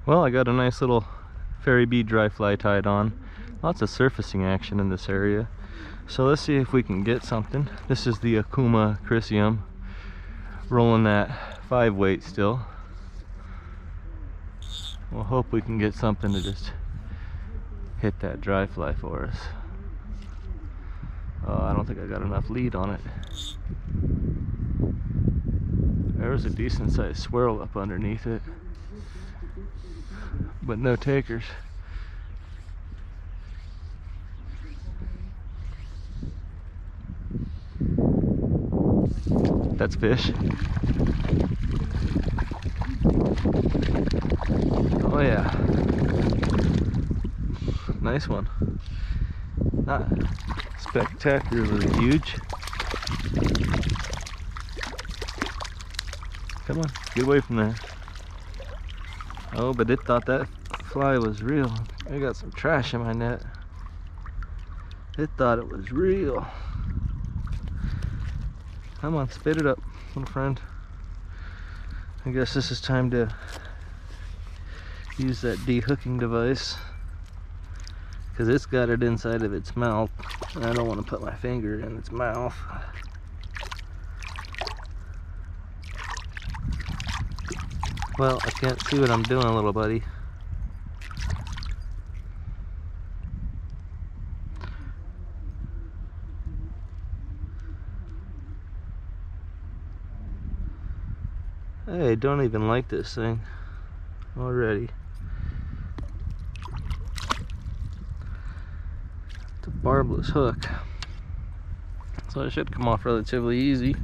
Well, I got a nice little fairy bead dry fly tied on. Lots of surfacing action in this area. So let's see if we can get something. This is the Akuma Chrysium, rolling that 5 weight still. We'll hope we can get something to just hit that dry fly for us. Oh, I don't think I got enough lead on it. There's a decent sized swirl up underneath it, but no takers. That's fish. Oh yeah. Nice one. Not spectacularly huge. Come on, get away from there. Oh, but it thought that fly was real. I got some trash in my net. It thought it was real. Come on, spit it up, little friend. I guess this is time to use that de-hooking device, because it's got it inside of its mouth, and I don't want to put my finger in its mouth. Well, I can't see what I'm doing, little buddy. Hey, don't even like this thing already. It's a barbless hook, so it should come off relatively easy.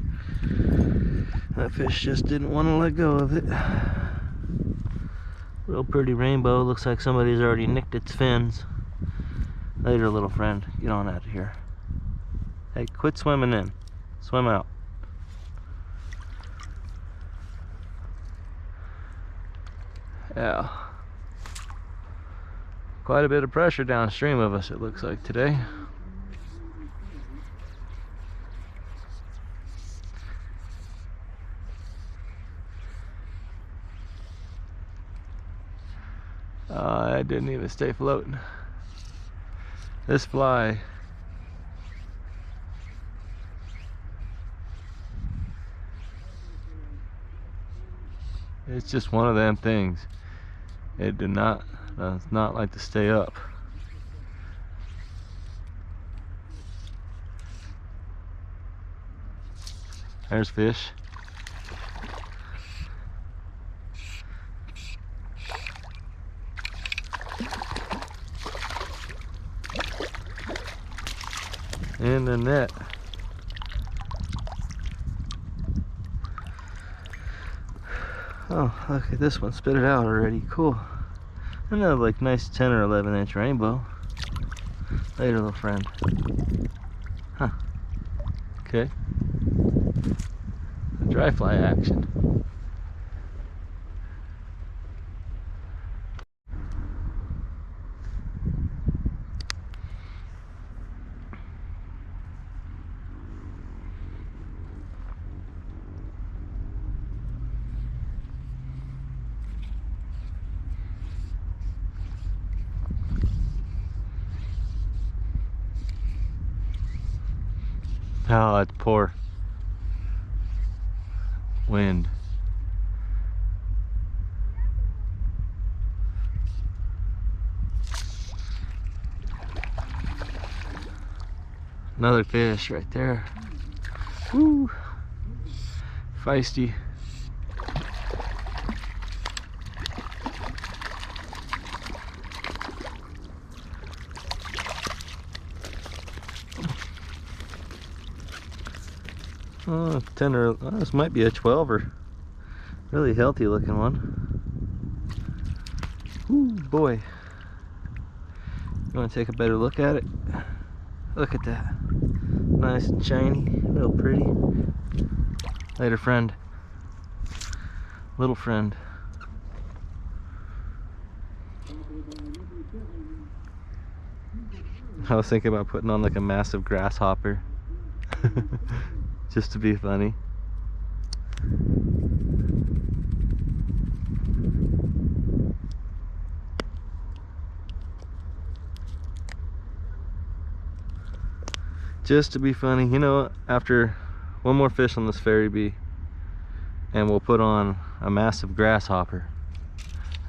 That fish just didn't want to let go of it. Real pretty rainbow. Looks like somebody's already nicked its fins. Later, little friend. Get on out of here. Hey, quit swimming in. Swim out. Yeah. Quite a bit of pressure downstream of us, it looks like today. I didn't even stay floating. This fly, it's just one of them things. It does not like to stay up. There's fish. In the net. Oh, look at this one, spit it out already. Cool. Another like nice 10 or 11 inch rainbow. Later, little friend. Huh. Okay. Dry fly action. Oh, it's poor wind. Another fish right there. Woo! Feisty. Oh, 10 or this might be a 12 or really healthy looking one. Ooh, boy. You want to take a better look at it? Look at that. Nice and shiny, real pretty. Later, friend. Little friend. I was thinking about putting on like a massive grasshopper. Just to be funny. Just to be funny. You know, after one more fish on this fairy bee, and we'll put on a massive grasshopper.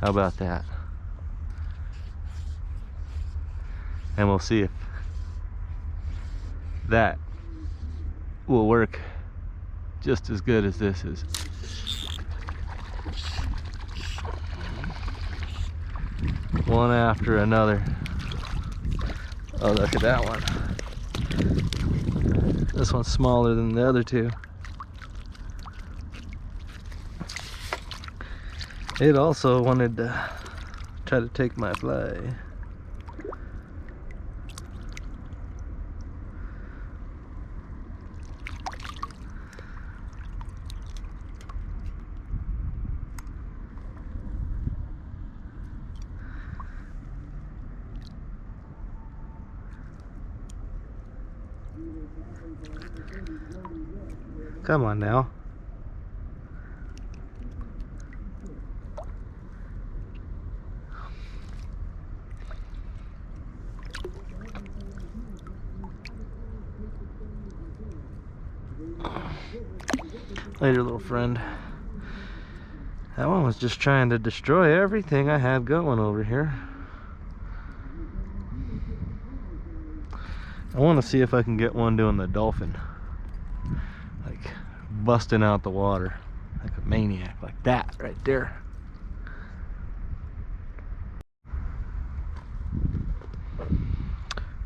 How about that? And we'll see if that will work just as good as this is. One after another. Oh, look at that one. This one's smaller than the other two. It also wanted to try to take my fly. Come on now. Later, little friend. That one was just trying to destroy everything I had going over here. I want to see if I can get one doing the dolphin. Like busting out the water like a maniac, like that right there.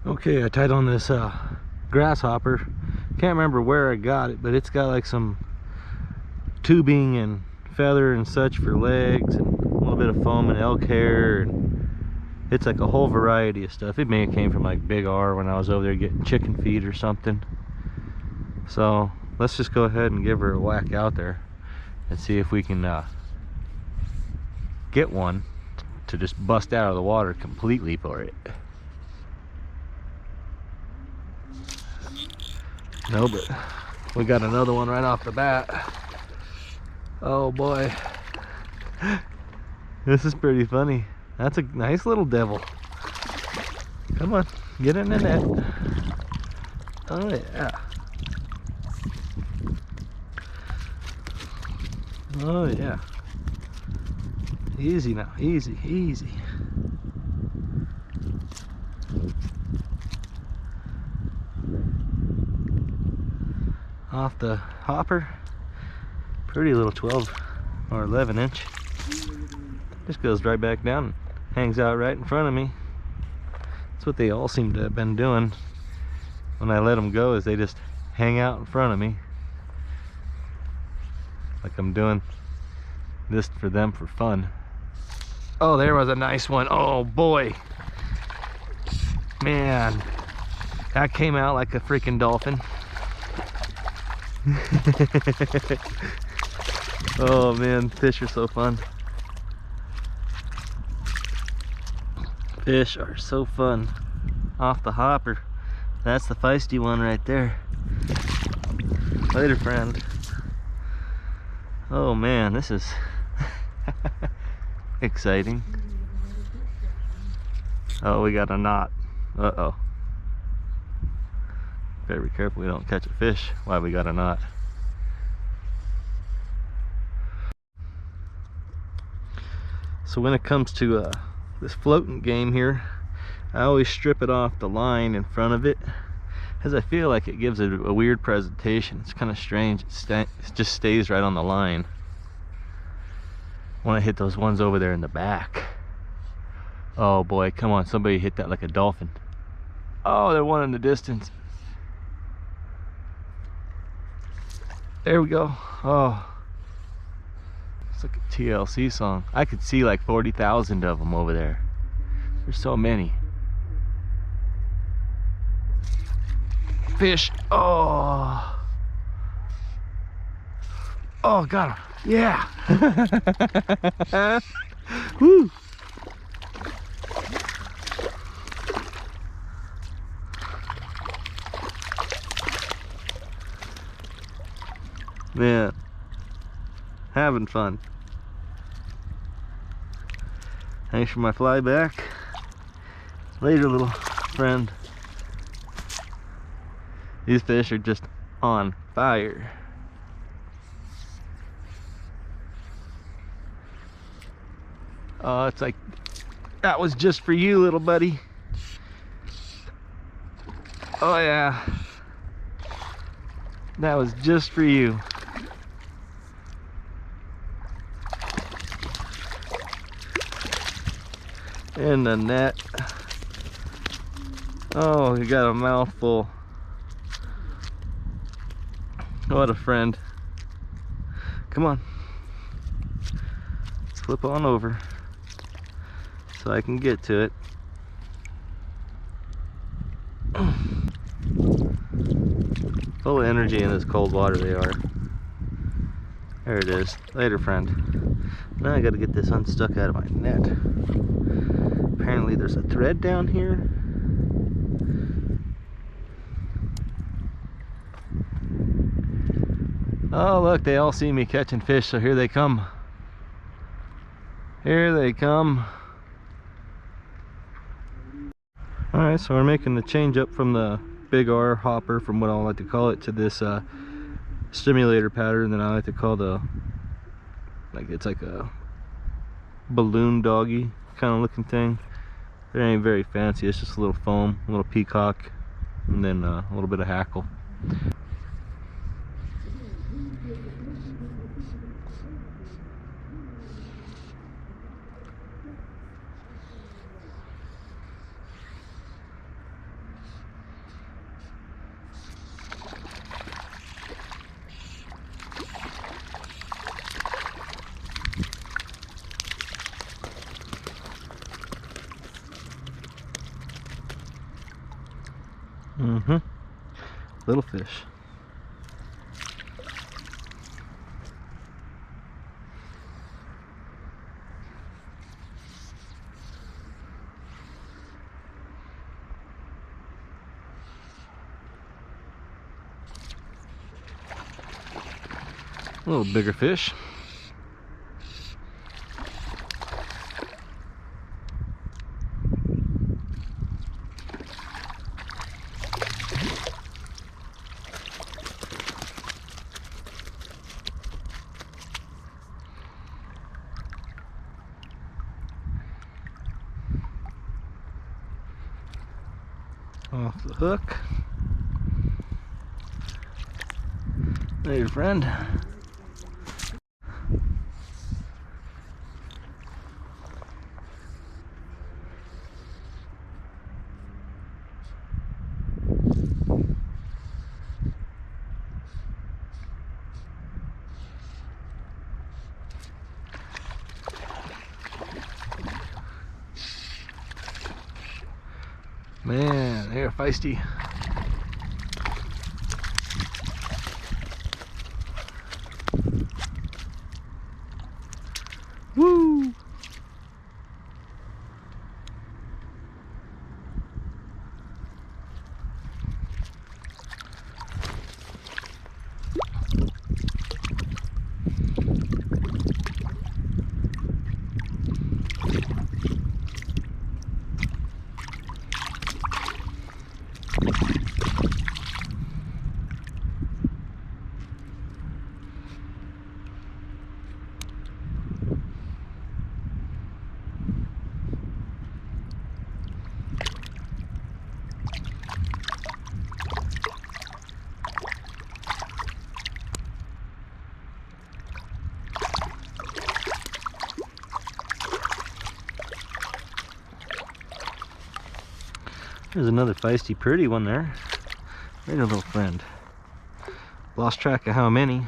Okay, I tied on this grasshopper. Can't remember where I got it, but it's got like some tubing and feather and such for legs, and a little bit of foam and elk hair, and it's like a whole variety of stuff. It may have came from like Big R when I was over there getting chicken feed or something. So let's just go ahead and give her a whack out there and see if we can get one to just bust out of the water completely for it. No, but we got another one right off the bat. Oh boy, this is pretty funny. That's a nice little devil. Come on, get in the net. Oh yeah. Oh yeah. Easy now, easy, easy. Off the hopper. Pretty little 12 or 11 inch. Just goes right back down and hangs out right in front of me. That's what they all seem to have been doing when I let them go, is they just hang out in front of me. Like I'm doing this for them for fun. Oh, there was a nice one. Oh boy. Man, that came out like a freaking dolphin. Oh man, fish are so fun. Fish are so fun. Off the hopper. That's the feisty one right there. Later, friend. Oh man, this is exciting. Oh, we got a knot. Uh-oh. Better be careful we don't catch a fish while we got a knot. So when it comes to this floating game here, I always strip it off the line in front of it, because I feel like it gives it a weird presentation. It's kind of strange. It just stays right on the line. I want to hit those ones over there in the back. Oh boy, come on, somebody hit that like a dolphin. Oh, they're one in the distance. There we go. Oh, it's like a TLC song. I could see like 40,000 of them over there. There's so many. Fish. Oh. Oh, got him. Yeah. Woo. Man, having fun. Thanks for my fly back. Later, little friend. These fish are just on fire. Oh, it's like, that was just for you, little buddy. Oh yeah. That was just for you. In the net. Oh, you got a mouthful. What a friend. Come on. Flip on over so I can get to it. Full of energy in this cold water they are. There it is. Later, friend. Now I gotta get this unstuck out of my net. Apparently there's a thread down here. Oh look, they all see me catching fish, so here they come. Here they come. Alright, so we're making the change up from the big R hopper, from what I like to call it, to this stimulator pattern that I like to call the, like, it's like a balloon doggy kind of looking thing. It ain't very fancy, it's just a little foam, a little peacock, and then a little bit of hackle. Little fish. A little bigger fish. Off the hook. There, friend. Man, they're feisty. Woo! There's another feisty, pretty one there. Right, a little friend. Lost track of how many,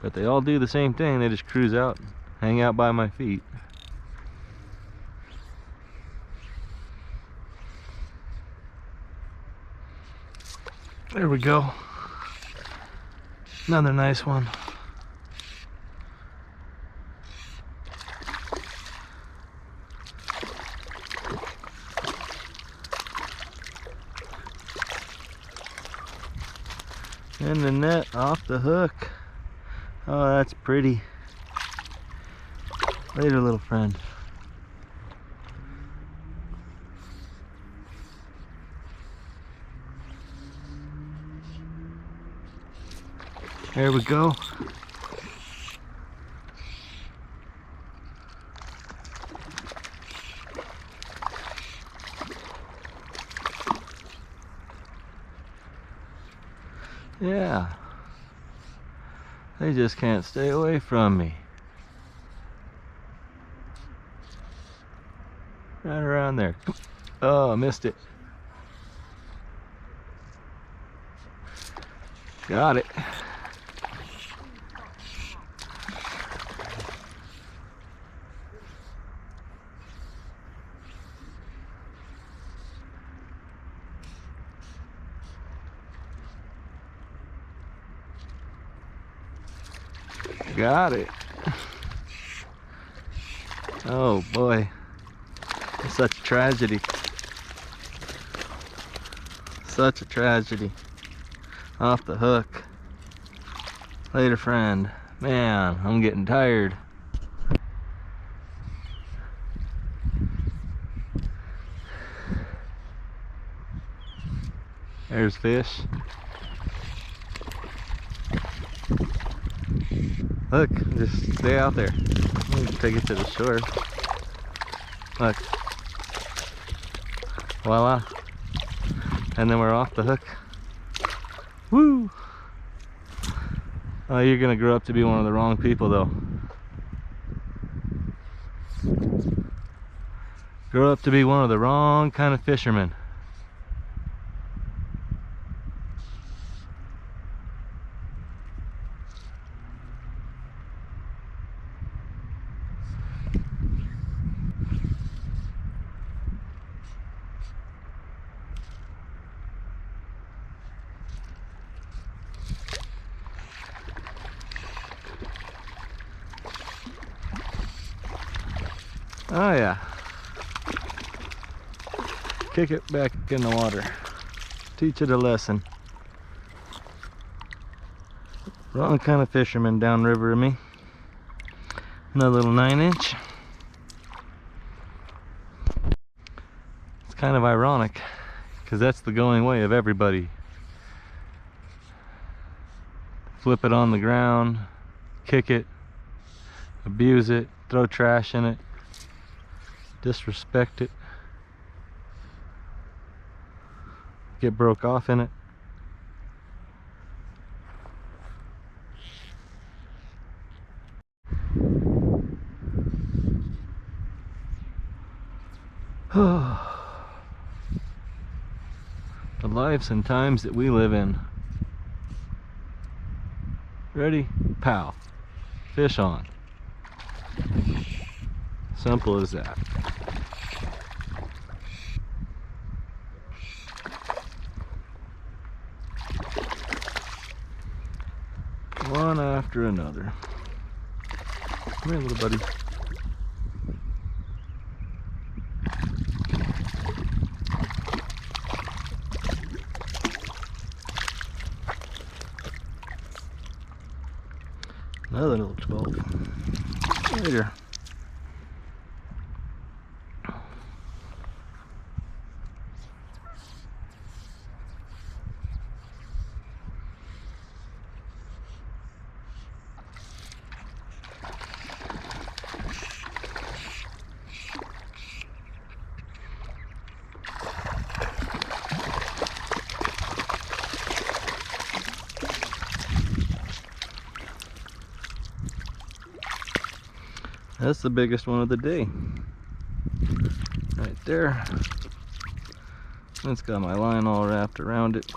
but they all do the same thing. They just cruise out, hang out by my feet. There we go. Another nice one. In the net, off the hook. Oh, that's pretty. Later, little friend. There we go. Yeah. They just can't stay away from me. Right around there. Oh, I missed it. Got it. Got it. Oh boy. It's such a tragedy. Such a tragedy. Off the hook. Later, friend. Man, I'm getting tired. There's fish. Look, just stay out there. Take it to the shore. Look. Voila. And then we're off the hook. Woo! Oh, you're gonna grow up to be one of the wrong people though. Grow up to be one of the wrong kind of fishermen. Oh yeah. Kick it back in the water. Teach it a lesson. Wrong kind of fisherman downriver of me. Another little 9-inch. It's kind of ironic because that's the going way of everybody. Flip it on the ground, kick it, abuse it, throw trash in it, disrespect it, get broke off in it. The lives and times that we live in. Ready? Pow. Fish on. Simple as that. One after another. Come here, little buddy. Another little 12. Later. That's the biggest one of the day. Right there. It's got my line all wrapped around it.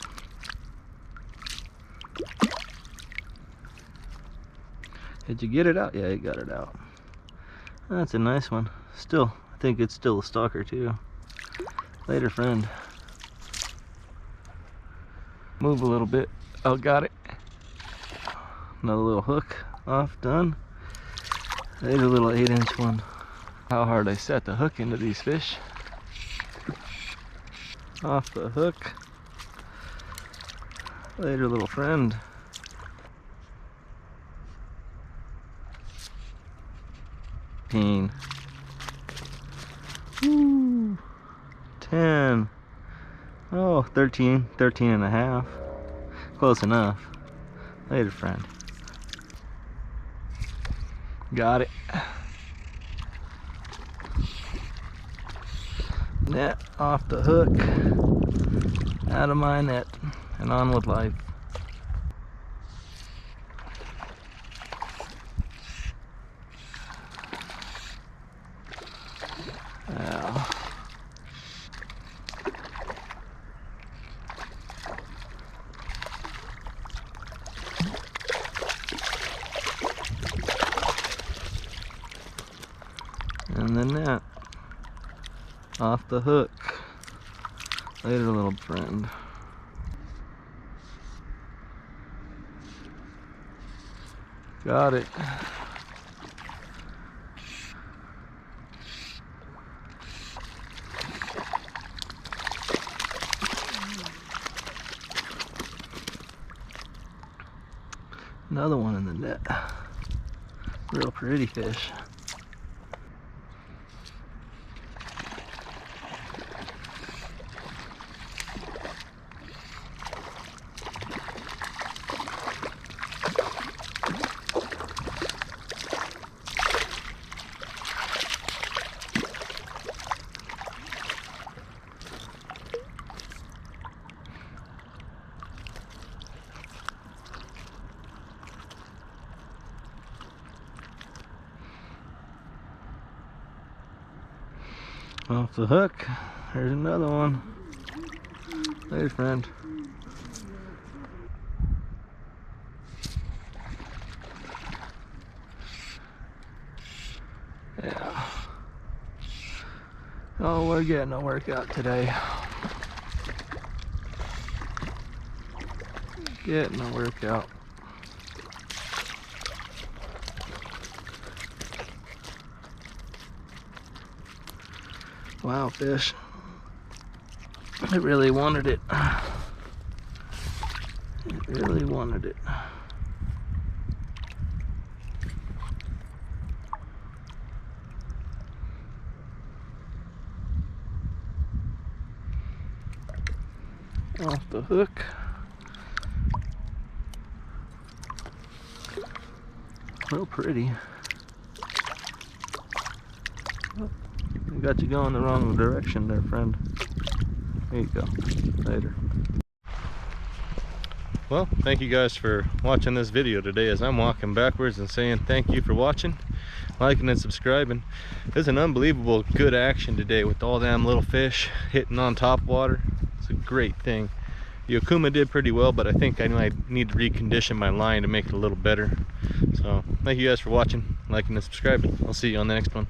Did you get it out? Yeah, you got it out. That's a nice one. Still, I think it's still a stalker too. Later, friend. Move a little bit. Oh, got it. Another little hook off, done. There's a little 8-inch one. How hard I set the hook into these fish. Off the hook. Later, little friend. Woo. 10. Oh, 13 and a half. Close enough. Later, friend. Got it. Net off the hook, out of my net, and on with life. Wow. And the net off the hook. Later, little friend. Got it. Another one in the net. Real pretty fish. Off the hook. There's another one. There's friend. Yeah. Oh, we're getting a workout today. Getting a workout. Wow, fish. It really wanted it. It really wanted it. Off the hook. Real pretty. Oh, I got you going the wrong direction there, friend. There you go. Later. Well, thank you guys for watching this video today as I'm walking backwards and saying thank you for watching, liking and subscribing. There's an unbelievable good action today with all them little fish hitting on top water. It's a great thing. The Okuma did pretty well, but I think I might need to recondition my line to make it a little better. So thank you guys for watching, liking and subscribing. I'll see you on the next one.